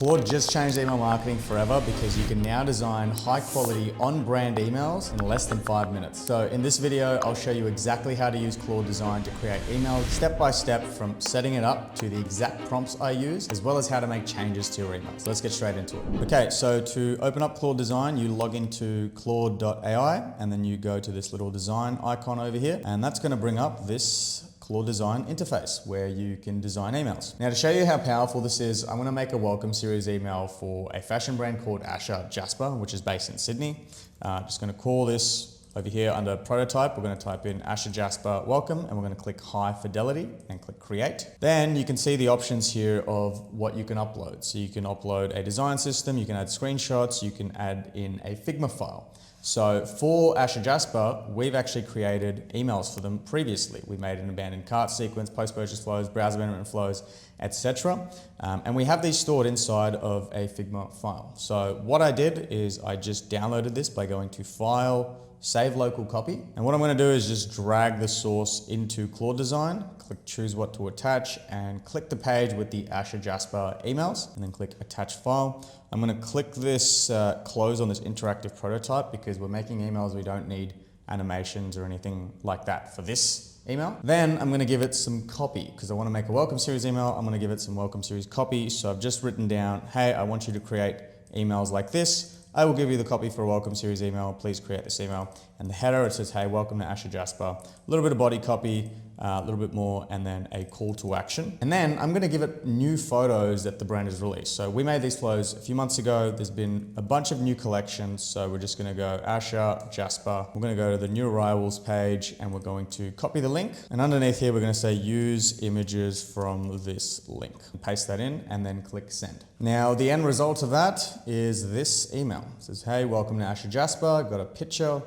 Claude just changed email marketing forever because you can now design high quality on-brand emails in less than 5 minutes. So in this video, I'll show you exactly how to use Claude Design to create emails step by step from setting it up to the exact prompts I use, as well as how to make changes to your emails. Let's get straight into it. Okay, so to open up Claude Design, you log into claude.ai and then you go to this little design icon over here, and that's going to bring up this Claude Design interface where you can design emails. Now to show you how powerful this is, I'm going to make a welcome series email for a fashion brand called Asher Jasper, which is based in Sydney. Just going to call this over here under prototype. We're going to type in Asher Jasper welcome, and we're going to click high fidelity and click create. Then you can see the options here of what you can upload. So you can upload a design system, you can add screenshots, you can add in a Figma file. So for Asher Jasper, we've actually created emails for them previously. We made an abandoned cart sequence, post-purchase flows, browser abandonment flows, etc. And we have these stored inside of a Figma file. So what I did is I just downloaded this by going to File, Save Local Copy. And what I'm going to do is just drag the source into Claude Design, click Choose What to Attach, and click the page with the Asher Jasper emails, and then click Attach File. I'm going to click this close on this interactive prototype because we're making emails. We don't need animations or anything like that for this email. Then I'm going to give it some copy because I want to make a welcome series email. I'm going to give it some welcome series copy. So I've just written down, hey, I want you to create emails like this. I will give you the copy for a welcome series email. Please create this email. And the header, it says, hey, welcome to Asher Jasper. A little bit of body copy, a little bit more, and then a call to action. And then I'm going to give it new photos that the brand has released. So we made these flows a few months ago. There's been a bunch of new collections. So we're just going to go Asher Jasper. We're going to go to the new arrivals page and we're going to copy the link. And underneath here, we're going to say use images from this link. Paste that in and then click send. Now the end result of that is this email. It says, hey, welcome to Asher Jasper. I've got a picture.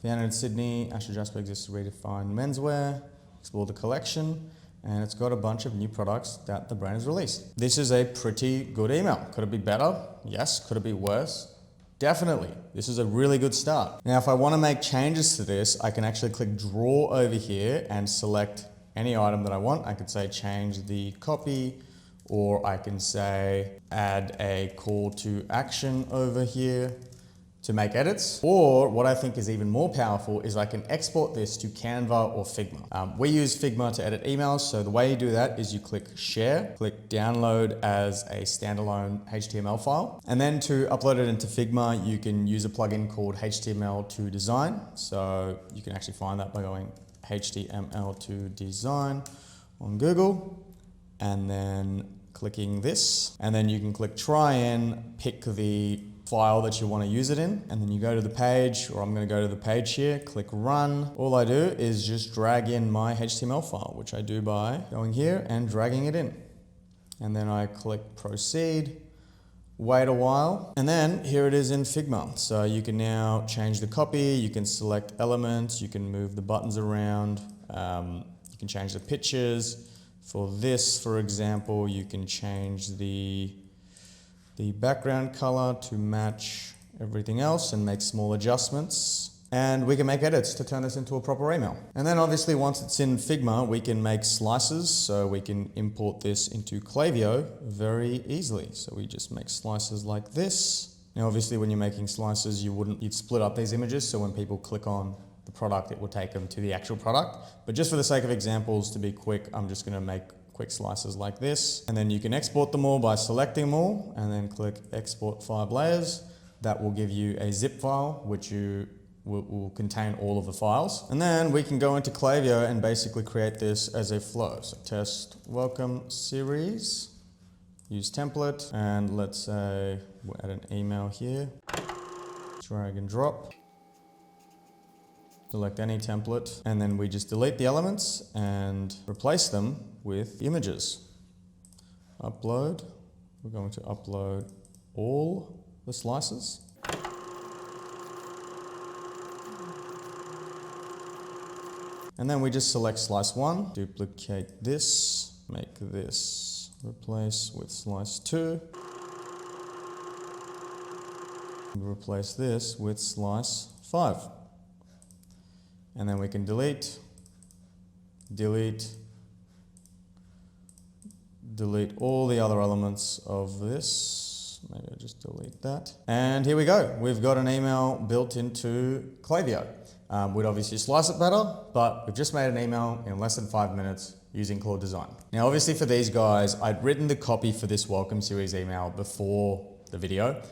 Founded in Sydney, Asher Jasper exists to redefine menswear, explore the collection, and it's got a bunch of new products that the brand has released. This is a pretty good email. Could it be better? Yes. Could it be worse? Definitely. This is a really good start. Now, if I want to make changes to this, I can actually click draw over here and select any item that I want. I could say change the copy, or I can say add a call to action over here to make edits. Or what I think is even more powerful is I can export this to Canva or Figma. We use Figma to edit emails. So the way you do that is you click share, click download as a standalone HTML file. And then to upload it into Figma, you can use a plugin called HTML to Design. So you can actually find that by going HTML to Design on Google and then clicking this. And then you can click try and pick the file that you want to use it in, and then you go to the page, or I'm going to go to the page here, click run. All I do is just drag in my HTML file, which I do by going here and dragging it in. And then I click proceed, wait a while, and then here it is in Figma. So you can now change the copy, you can select elements, you can move the buttons around, you can change the pictures. For this, for example, you can change the background color to match everything else and make small adjustments. And we can make edits to turn this into a proper email. And then obviously once it's in Figma, we can make slices. So we can import this into Klaviyo very easily. So we just make slices like this. Now obviously when you're making slices, you'd split up these images. So when people click on the product, it will take them to the actual product. But just for the sake of examples, to be quick, I'm just going to make quick slices like this, and then you can export them all by selecting them all and then click export 5 layers. That will give you a zip file which will contain all of the files, and then we can go into Klaviyo and basically create this as a flow. So test welcome series, use template, and let's say we'll add an email here, drag and drop. Select any template, and then we just delete the elements and replace them with images. Upload. We're going to upload all the slices. And then we just select slice 1, duplicate this, make this replace with slice 2. And replace this with slice 5. And then we can delete, delete all the other elements of this. maybe I'll just delete that. And here we go. We've got an email built into Klaviyo. We'd obviously slice it better, but we've just made an email in less than 5 minutes using Claude Design. Now, obviously for these guys, I'd written the copy for this welcome series email before the video.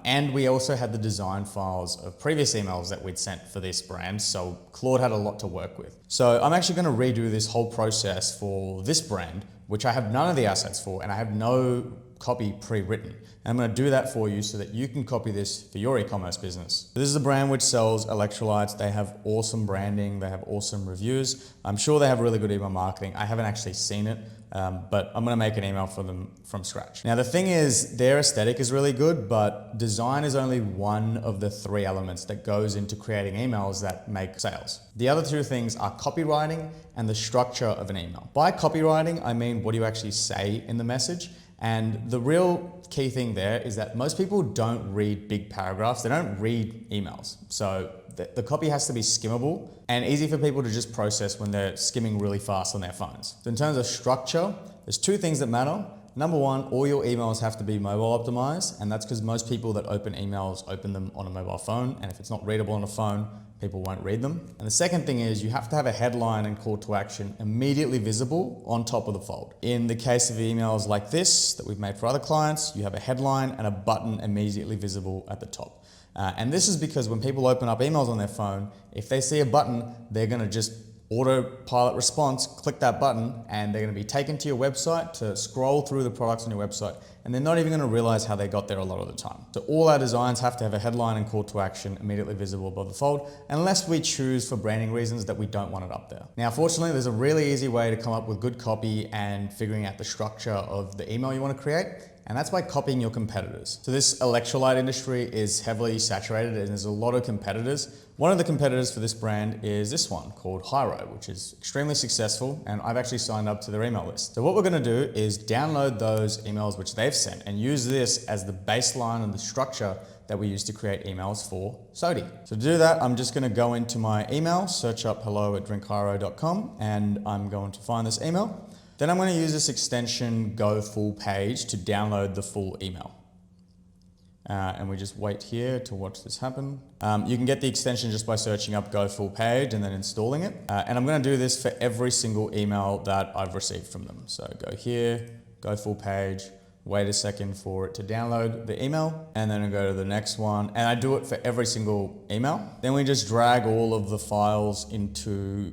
And we also had the design files of previous emails that we'd sent for this brand. So Claude had a lot to work with. So I'm actually going to redo this whole process for this brand, which I have none of the assets for, and I have no copy pre-written. And I'm going to do that for you so that you can copy this for your e-commerce business. This is a brand which sells electrolytes. They have awesome branding. They have awesome reviews. I'm sure they have really good email marketing. I haven't actually seen it, but I'm going to make an email for them from scratch. Now, the thing is, their aesthetic is really good, but design is only one of the 3 elements that goes into creating emails that make sales. The other 2 things are copywriting and the structure of an email. By copywriting, I mean, what do you actually say in the message? And the real key thing there is that most people don't read big paragraphs. They don't read emails. So the copy has to be skimmable and easy for people to just process when they're skimming really fast on their phones. So in terms of structure, there's 2 things that matter. Number 1, all your emails have to be mobile optimized, and that's because most people that open emails open them on a mobile phone, and if it's not readable on a phone, people won't read them. And the second thing is you have to have a headline and call to action immediately visible on top of the fold. In the case of emails like this that we've made for other clients, you have a headline and a button immediately visible at the top. And this is because when people open up emails on their phone, if they see a button, they're going to just autopilot response, click that button, and they're going to be taken to your website to scroll through the products on your website, and they're not even going to realize how they got there a lot of the time. So all our designs have to have a headline and call to action immediately visible above the fold, unless we choose for branding reasons that we don't want it up there. Now, fortunately, there's a really easy way to come up with good copy and figuring out the structure of the email you want to create, and that's by copying your competitors. So this electrolyte industry is heavily saturated and there's a lot of competitors. One of the competitors for this brand is this one called Hyro, which is extremely successful, and I've actually signed up to their email list. So what we're going to do is download those emails which they've sent and use this as the baseline and the structure that we use to create emails for Sodi. So to do that, I'm just going to go into my email, search up hello@drinkhyro.com, and I'm going to find this email. Then I'm going to use this extension Go Full Page to download the full email. And we just wait here to watch this happen. You can get the extension just by searching up Go Full Page and then installing it. And I'm going to do this for every single email that I've received from them. So go here, Go Full Page, wait a second for it to download the email, and then I go to the next one. And I do it for every single email. Then we just drag all of the files into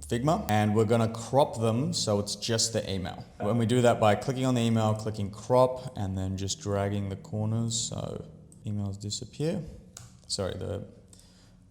Figma, and we're going to crop them so it's just the email. When we do that by clicking on the email, clicking crop, and then just dragging the corners so emails disappear. Sorry, the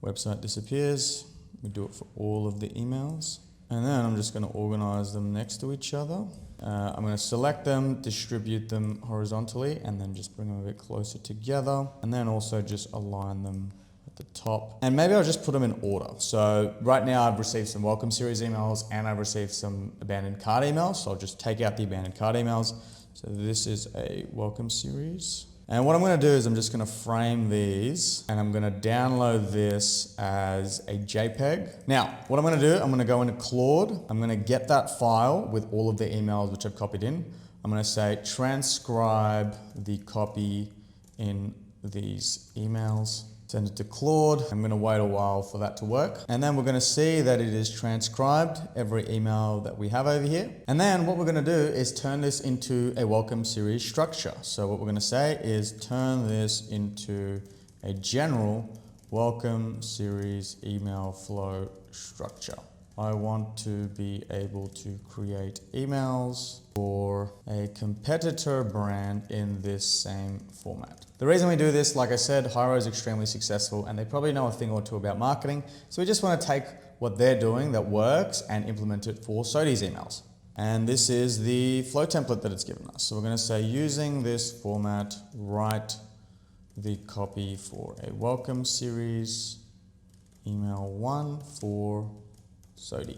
website disappears. We do it for all of the emails. And then I'm just going to organize them next to each other. I'm going to select them, distribute them horizontally, and then just bring them a bit closer together. And then also just align them the top, and maybe I'll just put them in order. So right now I've received some welcome series emails and I've received some abandoned cart emails. So I'll just take out the abandoned cart emails. So this is a welcome series. And what I'm going to do is I'm just going to frame these and I'm going to download this as a JPEG. Now, what I'm going to do, I'm going to go into Claude. I'm going to get that file with all of the emails which I've copied in. I'm going to say transcribe the copy in these emails. Send it to Claude. I'm going to wait a while for that to work. And then we're going to see that it is transcribed every email that we have over here. And then what we're going to do is turn this into a welcome series structure. So what we're going to say is turn this into a general welcome series email flow structure. I want to be able to create emails for a competitor brand in this same format. The reason we do this, like I said, Hyro is extremely successful and they probably know a thing or two about marketing. So we just want to take what they're doing that works and implement it for Sodi's emails. And this is the flow template that it's given us. So we're going to say using this format, write the copy for a welcome series email 1 for Sodi.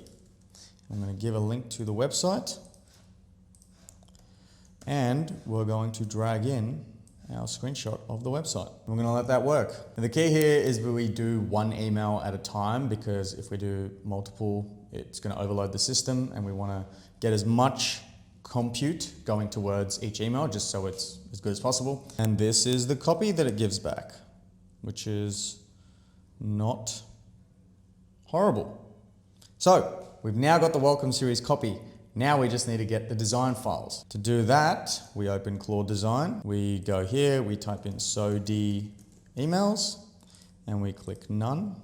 I'm going to give a link to the website and we're going to drag in our screenshot of the website. We're going to let that work. And the key here is that we do one email at a time, because if we do multiple, it's going to overload the system and we want to get as much compute going towards each email, just so it's as good as possible. And this is the copy that it gives back, which is not horrible. So we've now got the welcome series copy. Now we just need to get the design files. To do that, we open Claude Design. We go here, we type in SOD emails, and we click none.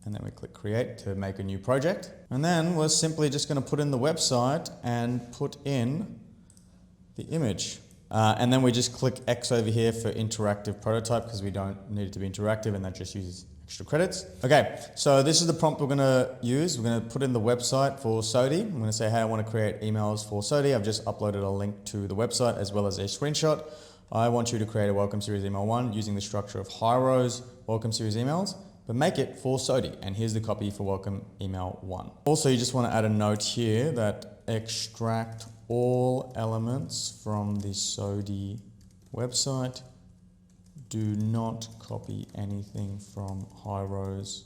And then we click create to make a new project. And then we're simply just going to put in the website and put in the image. And then we just click X over here for interactive prototype because we don't need it to be interactive and that just uses extra credits. Okay, so this is the prompt we're going to use. We're going to put in the website for SODI. I'm going to say, hey, I want to create emails for SODI. I've just uploaded a link to the website as well as a screenshot. I want you to create a welcome series email 1 using the structure of Hyro's welcome series emails, but make it for SODI. And here's the copy for welcome email 1. Also, you just want to add a note here that extract all elements from the SODI website. Do not copy anything from Hyro's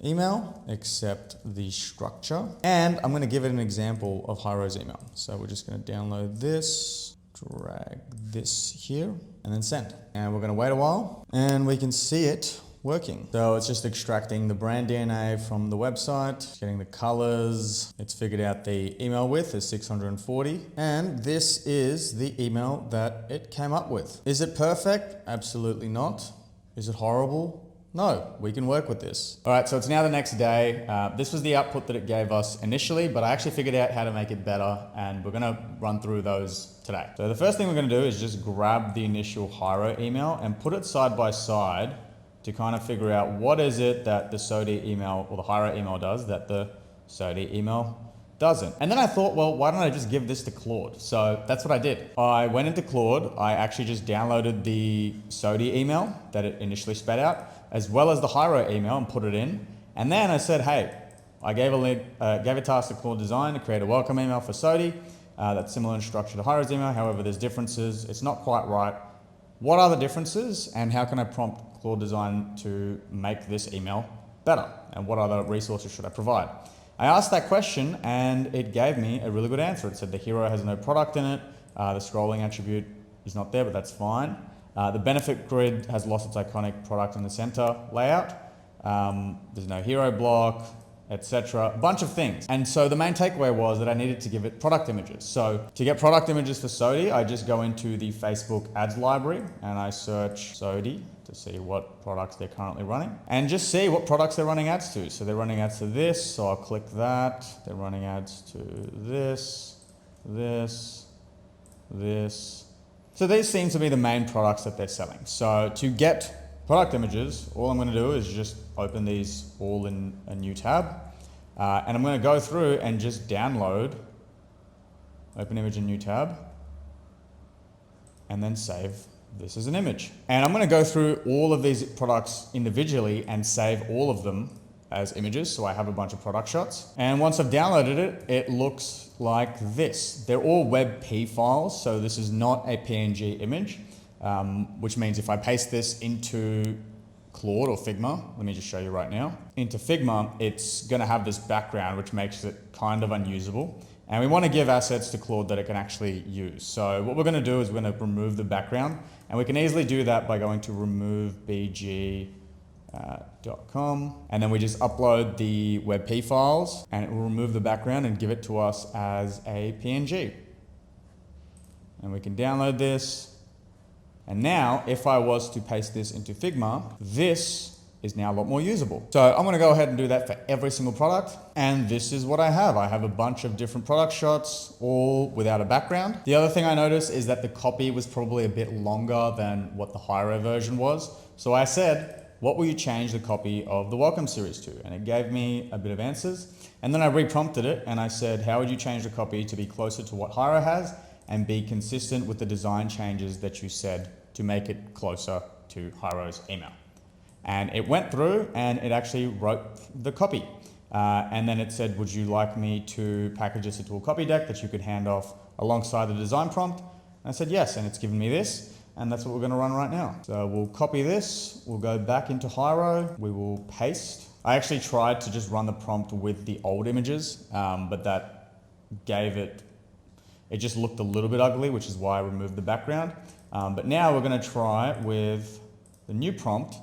email except the structure. And I'm going to give it an example of Hyro's email. So we're just going to download this, drag this here, and then send. And we're going to wait a while and we can see it working. So it's just extracting the brand DNA from the website, getting the colors. It's figured out the email width is 640. And this is the email that it came up with. Is it perfect? Absolutely not. Is it horrible? No, we can work with this. All right, so it's now the next day. This was the output that it gave us initially, but I actually figured out how to make it better and we're gonna run through those today. So the first thing we're gonna do is just grab the initial Hyro email and put it side by side to kind of figure out what is it that the SODI email or the Hyro email does that the SODI email doesn't. And then I thought, well, why don't I just give this to Claude? So that's what I did. I went into Claude, I actually just downloaded the SODI email that it initially spat out, as well as the Hyro email and put it in. And then I said, hey, I gave a task to Claude Design to create a welcome email for SODI that's similar in structure to Hyro's email. However, there's differences. It's not quite right. What are the differences and how can I prompt Claude Design to make this email better? And what other resources should I provide? I asked that question and it gave me a really good answer. It said the hero has no product in it. The scrolling attribute is not there, but that's fine. The benefit grid has lost its iconic product in the center layout. There's no hero block, etc. A bunch of things. And so the main takeaway was that I needed to give it product images. So to get product images for SODI, I just go into the Facebook ads library and I search SODI to see what products they're currently running and just see what products they're running ads to. So they're running ads to this, so I'll click that. They're running ads to this, this, this. So these seem to be the main products that they're selling. So to get product images, all I'm going to do is just open these all in a new tab. And I'm going to go through and just download, open image in new tab, and then save this as an image. And I'm going to go through all of these products individually and save all of them as images. So I have a bunch of product shots. And once I've downloaded it, it looks like this. They're all WebP files. So this is not a PNG image, which means if I paste this into Claude or Figma, let me just show you right now. Into Figma, it's going to have this background, which makes it kind of unusable. And we want to give assets to Claude that it can actually use. So what we're going to do is we're going to remove the background. And we can easily do that by going to removebg.com. And then we just upload the WebP files and it will remove the background and give it to us as a PNG. And we can download this. And now if I was to paste this into Figma, this is now a lot more usable. So I'm going to go ahead and do that for every single product. And this is what I have. I have a bunch of different product shots, all without a background. The other thing I noticed is that the copy was probably a bit longer than what the Hyro version was. So I said, what will you change the copy of the welcome series to? And it gave me a bit of answers. And then I re-prompted it and I said, how would you change the copy to be closer to what Hyro has and be consistent with the design changes that you said to make it closer to Hyro's email? And it went through and it actually wrote the copy. And then it said, would you like me to package this into a copy deck that you could hand off alongside the design prompt? And I said yes, and it's given me this. And that's what we're going to run right now. So we'll copy this, we'll go back into Hyro, we will paste. I actually tried to just run the prompt with the old images, but that gave it it just looked a little bit ugly, which is why I removed the background. But now we're going to try with the new prompt,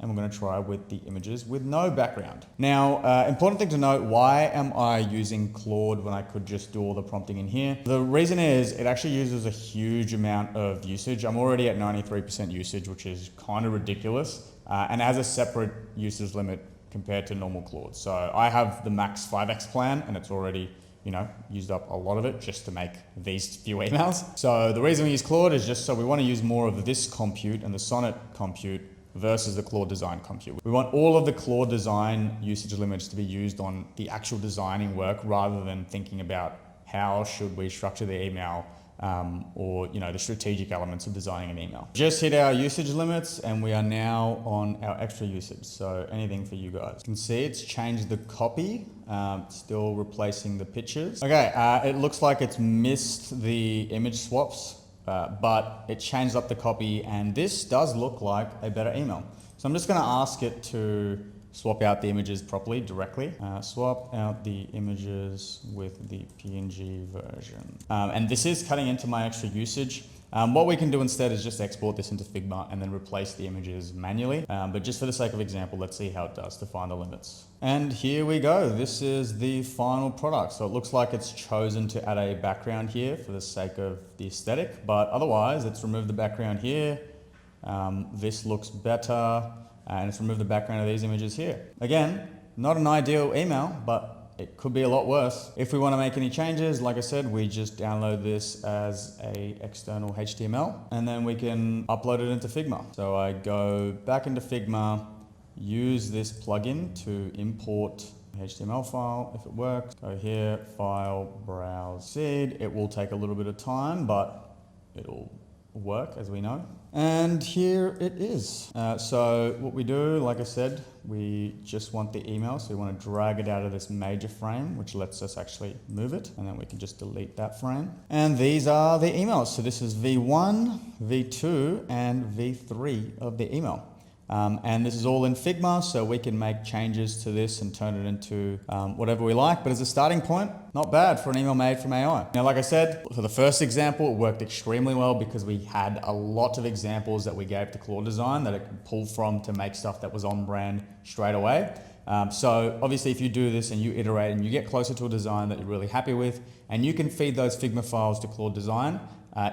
and we're going to try with the images with no background. Now, important thing to note, why am I using Claude when I could just do all the prompting in here? The reason is it actually uses a huge amount of usage. I'm already at 93% usage, which is kind of ridiculous, and has a separate usage limit compared to normal Claude. So I have the max 5x plan, and it's already used up a lot of it just to make these few emails. So the reason we use Claude is just so we want to use more of this compute and the Sonnet compute versus the Claude design compute. We want all of the Claude design usage limits to be used on the actual designing work rather than thinking about how should we structure the email or the strategic elements of designing an email. Just hit our usage limits and we are now on our extra usage. So anything for you guys. You can see it's changed the copy, still replacing the pictures. Okay, it looks like it's missed the image swaps. But it changed up the copy, and this does look like a better email. So I'm just going to ask it to swap out the images properly, directly. Swap out the images with the PNG version. And this is cutting into my extra usage. What we can do instead is just export this into Figma and then replace the images manually. But just for the sake of example, let's see how it does to find the limits. And here we go. This is the final product. So it looks like it's chosen to add a background here for the sake of the aesthetic, but otherwise it's removed the background here. This looks better, and it's removed the background of these images here. Again, not an ideal email, but it could be a lot worse. If we want to make any changes, like I said, we just download this as a external HTML and then we can upload it into Figma. So I go back into Figma, use this plugin to import HTML file if it works. Go here, file, browse, seed. It will take a little bit of time, but it'll work as we know. And here it is. So what we do, like I said, we just want the email. So we want to drag it out of this major frame, which lets us actually move it. And then we can just delete that frame. And these are the emails. So this is V1, V2, and V3 of the email. And this is all in Figma, so we can make changes to this and turn it into whatever we like. But as a starting point, not bad for an email made from AI. Now, like I said, for the first example, it worked extremely well because we had a lot of examples that we gave to Claude Design that it could pull from to make stuff that was on brand straight away. So obviously if you do this and you iterate and you get closer to a design that you're really happy with, and you can feed those Figma files to Claude Design,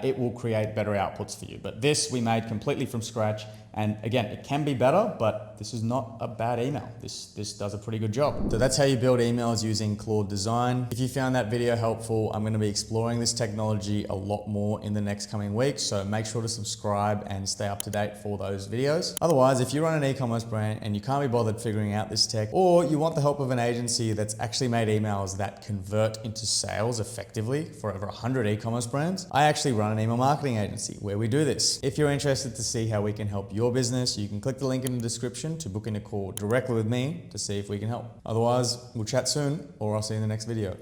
it will create better outputs for you. But this we made completely from scratch. And again, it can be better, but this is not a bad email. This does a pretty good job. So that's how you build emails using Claude Design. If you found that video helpful, I'm going to be exploring this technology a lot more in the next coming weeks. So make sure to subscribe and stay up to date for those videos. Otherwise, if you run an e-commerce brand and you can't be bothered figuring out this tech, or you want the help of an agency that's actually made emails that convert into sales effectively for over 100 e-commerce brands, I actually run an email marketing agency where we do this. If you're interested to see how we can help your business, you can click the link in the description to book in a call directly with me to see if we can help. Otherwise, we'll chat soon, or I'll see you in the next video.